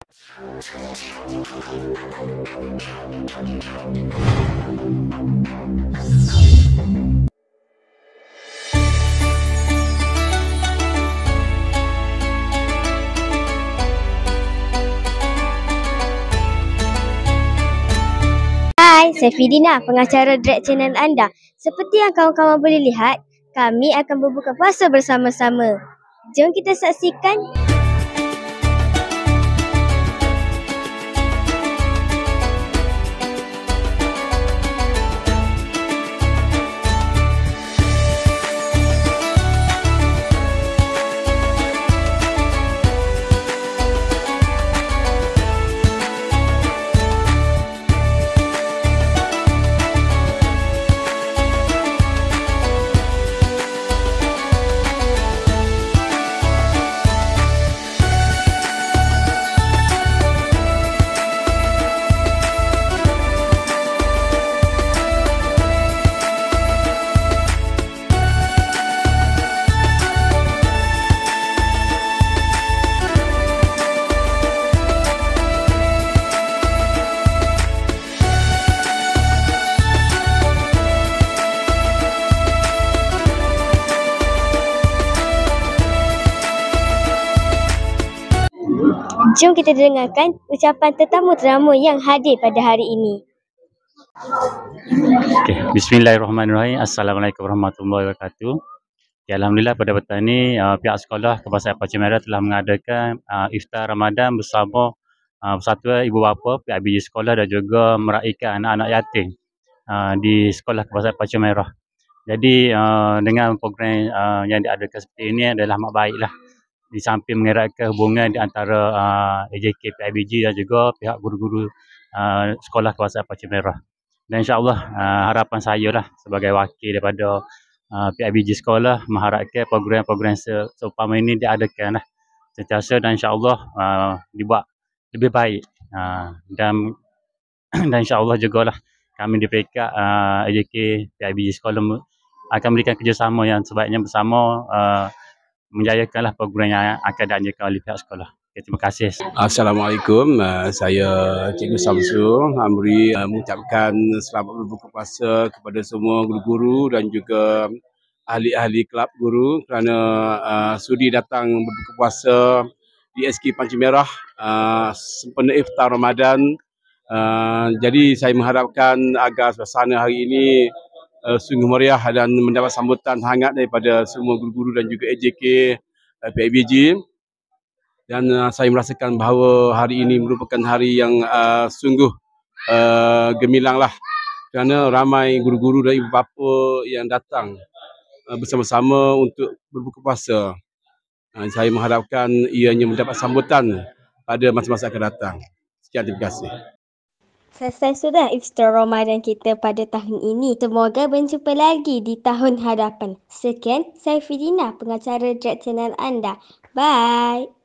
Hai, saya Fidina, pengacara Drag Channel anda. Seperti yang kawan-kawan boleh lihat, kami akan berbuka puasa bersama-sama. Jom kita saksikan. Jom kita dengarkan ucapan tetamu-tetamu yang hadir pada hari ini. Bismillahirrahmanirrahim. Assalamualaikum warahmatullahi wabarakatuh. Alhamdulillah pada petang ini pihak sekolah Kebangsaan Pancing Merah telah mengadakan iftar Ramadan bersama persatuan ibu bapa, pihak BG sekolah dan juga meraihkan anak-anak yatim di sekolah Kebangsaan Pancing Merah. Jadi dengan program yang diadakan seperti ini adalah amat baiklah. Di samping mengeratkan hubungan di antara AJK, PIBG dan juga pihak guru-guru sekolah Kebangsaan Pancing Merah. Dan insyaAllah harapan saya lah sebagai wakil daripada PIBG sekolah mengharapkan program-program seumpama ini diadakan lah sentiasa dan insyaAllah dibuat lebih baik. Dan insyaAllah juga lah kami di peringkat AJK, PIBG sekolah akan memberikan kerjasama yang sebaiknya bersama menjayakanlah program yang akan dianjurkan oleh pihak sekolah. Okay, terima kasih. Assalamualaikum, saya Cikgu Samsul Amri mengucapkan selamat berbuka puasa kepada semua guru-guru dan juga ahli-ahli kelab guru kerana sudi datang berbuka puasa di SK Pancing Merah sempena iftar Ramadan. Jadi saya mengharapkan agar suasana hari ini sungguh meriah dan mendapat sambutan hangat daripada semua guru-guru dan juga AJK PIBG. Dan saya merasakan bahawa hari ini merupakan hari yang sungguh gemilang lah kerana ramai guru-guru dan ibu bapa yang datang bersama-sama untuk berbuka puasa. Saya mengharapkan ianya mendapat sambutan pada masa-masa akan datang. Sekian, terima kasih. Selesai sudah iftar Ramadan kita pada tahun ini. Semoga berjumpa lagi di tahun hadapan. Sekian, saya Fidina, pengacara Drag Channel anda. Bye.